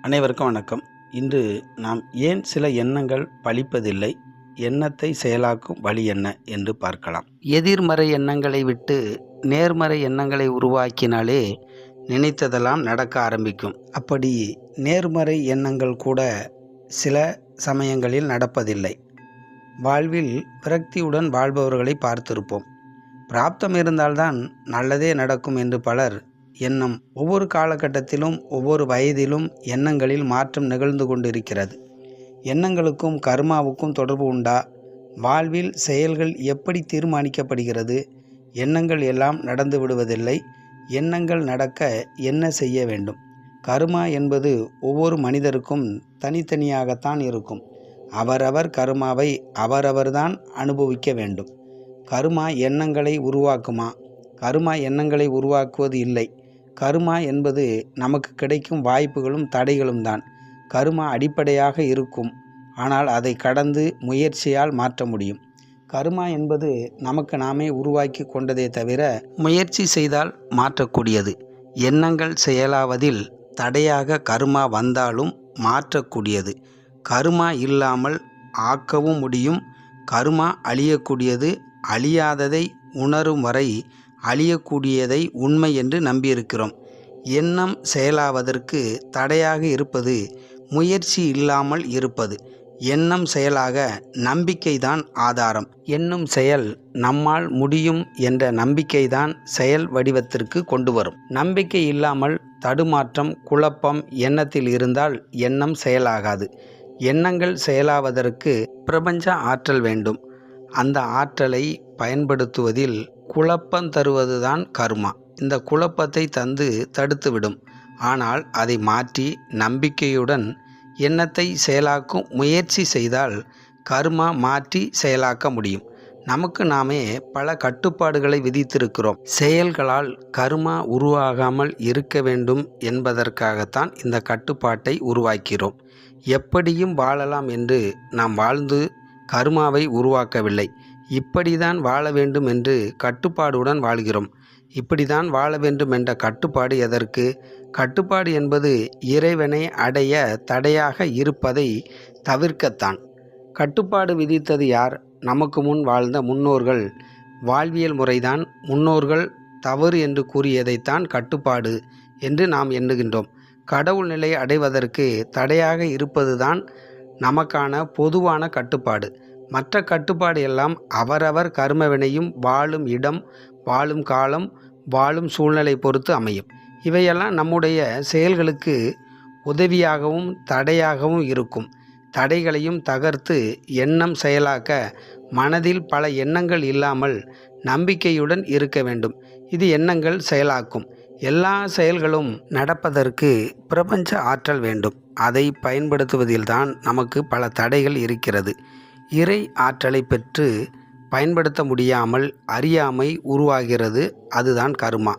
அனைவருக்கும் வணக்கம். இன்று நாம் ஏன் சில எண்ணங்கள் பலிப்பதில்லை, எண்ணத்தை செயலாக்கும் வழி என்ன என்று பார்க்கலாம். எதிர்மறை எண்ணங்களை விட்டு நேர்மறை எண்ணங்களை உருவாக்கினாலே நினைத்ததெல்லாம் நடக்க ஆரம்பிக்கும். அப்படி நேர்மறை எண்ணங்கள் கூட சில சமயங்களில் நடப்பதில்லை. வாழ்வில் விரக்தியுடன் வாழ்பவர்களை பார்த்திருப்போம். பிராப்தம் இருந்தால்தான் நல்லதே நடக்கும் என்று பலர் எண்ணம். ஒவ்வொரு காலகட்டத்திலும் ஒவ்வொரு வயதிலும் எண்ணங்களில் மாற்றம் நிகழ்ந்து கொண்டிருக்கிறது. எண்ணங்களுக்கும் கர்மாவுக்கும் தொடர்பு உண்டா? வாழ்வில் செயல்கள் எப்படி தீர்மானிக்கப்படுகிறது? எண்ணங்கள் எல்லாம் நடந்து விடுவதில்லை. எண்ணங்கள் நடக்க என்ன செய்ய வேண்டும்? கர்மா என்பது ஒவ்வொரு மனிதருக்கும் தனித்தனியாகத்தான் இருக்கும். அவரவர் கர்மாவை அவரவர்தான் அனுபவிக்க வேண்டும். கர்மா எண்ணங்களை உருவாக்குமா? கர்மா எண்ணங்களை உருவாக்குவது இல்லை. கர்மா என்பது நமக்கு கிடைக்கும் வாய்ப்புகளும் தடைகளும் தான். கர்மா அடிப்படையாக இருக்கும், ஆனால் அதை கடந்து முயற்சியால் மாற்ற முடியும். கர்மா என்பது நமக்கு நாமே உருவாக்கி கொண்டதே தவிர முயற்சி செய்தால் மாற்றக்கூடியது. எண்ணங்கள் செயலாவதில் தடையாக கர்மா வந்தாலும் மாற்றக்கூடியது. கர்மா இல்லாமல் ஆக்கவும் முடியும். கர்மா அழியக்கூடியது. அழியாததை உணரும் வரை அழியக்கூடியதை உண்மை என்று நம்பியிருக்கிறோம். எண்ணம் செயலாவதற்கு தடையாக இருப்பது முயற்சி இல்லாமல் இருப்பது. எண்ணம் செயலாக நம்பிக்கைதான் ஆதாரம். எண்ணும் செயல் நம்மால் முடியும் என்ற நம்பிக்கைதான் செயல் வடிவத்திற்கு கொண்டு வரும். நம்பிக்கை இல்லாமல் தடுமாற்றம், குழப்பம் எண்ணத்தில் இருந்தால் எண்ணம் செயலாகாது. எண்ணங்கள் செயலாவதற்கு பிரபஞ்ச ஆற்றல் வேண்டும். அந்த ஆற்றலை பயன்படுத்துவதில் குழப்பம் தருவதுதான் கர்மா. இந்த குழப்பத்தை தந்து தடுத்துவிடும். ஆனால் அதை மாற்றி நம்பிக்கையுடன் எண்ணத்தை செயலாக்கும் முயற்சி செய்தால் கர்மா மாற்றி செயலாக்க முடியும். நமக்கு நாமே பல கட்டுப்பாடுகளை விதித்திருக்கிறோம். செயல்களால் கர்மா உருவாகாமல் இருக்க வேண்டும் என்பதற்காகத்தான் இந்த கட்டுப்பாட்டை உருவாக்கிறோம். எப்படியும் வாழலாம் என்று நாம் வாழ்ந்து கர்மாவை உருவாக்கவில்லை. இப்படிதான் வாழ வேண்டும் என்று கட்டுப்பாடுடன் வாழ்கிறோம். இப்படிதான் வாழ வேண்டும் என்ற கட்டுப்பாடு எதற்கு? கட்டுப்பாடு என்பது இறைவனை அடைய தடையாக இருப்பதை தவிர்க்கத்தான். கட்டுப்பாடு விதித்தது யார்? நமக்கு முன் வாழ்ந்த முன்னோர்கள். வாழ்வியல் முறைதான். முன்னோர்கள் தவறு என்று கூறியதைத்தான் கட்டுப்பாடு என்று நாம் எண்ணுகின்றோம். கடவுள் நிலை அடைவதற்கு தடையாக இருப்பதுதான் நமக்கான பொதுவான கட்டுப்பாடு. மற்ற கட்டுப்பாடு எல்லாம் அவரவர் கர்மவினையும் வாழும் இடம், வாழும் காலம், வாழும் சூழ்நிலை பொறுத்து அமையும். இவையெல்லாம் நம்முடைய செயல்களுக்கு உதவியாகவும் தடையாகவும் இருக்கும். தடைகளையும் தகர்த்து எண்ணம் செயலாக்க மனதில் பல எண்ணங்கள் இல்லாமல் நம்பிக்கையுடன் இருக்க வேண்டும். இது எண்ணங்கள் செயலாக்கும். எல்லா செயல்களும் நடப்பதற்கு பிரபஞ்ச ஆற்றல் வேண்டும். அதை பயன்படுத்துவதில்தான் நமக்கு பல தடைகள் இருக்கிறது. இறை ஆற்றலை பெற்று பயன்படுத்த முடியாமல் அறியாமை உருவாகிறது. அதுதான் கர்மா.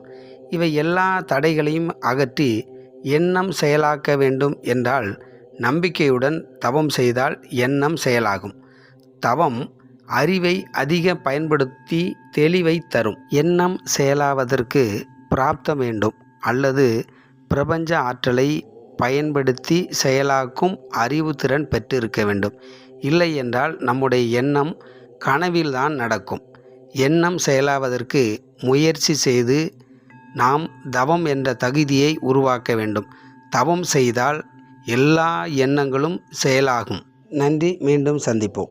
இவை எல்லா தடைகளையும் அகற்றி எண்ணம் செயலாக்க வேண்டும் என்றால் நம்பிக்கையுடன் தவம் செய்தால் எண்ணம் செயலாகும். தவம் அறிவை அதிக பயன்படுத்தி தெளிவை தரும். எண்ணம் செயலாவதற்கு பிராப்தம் வேண்டும், அல்லது பிரபஞ்ச ஆற்றலை பயன்படுத்தி செயலாக்கும் அறிவுத்திறன் பெற்றிருக்க வேண்டும். இல்லை என்றால் நம்முடைய எண்ணம் கனவில்தான் நடக்கும். எண்ணம் செயலாவதற்கு முயற்சி செய்து நாம் தவம் என்ற தகுதியை உருவாக்க வேண்டும். தவம் செய்தால் எல்லா எண்ணங்களும் செயலாகும். நன்றி. மீண்டும் சந்திப்போம்.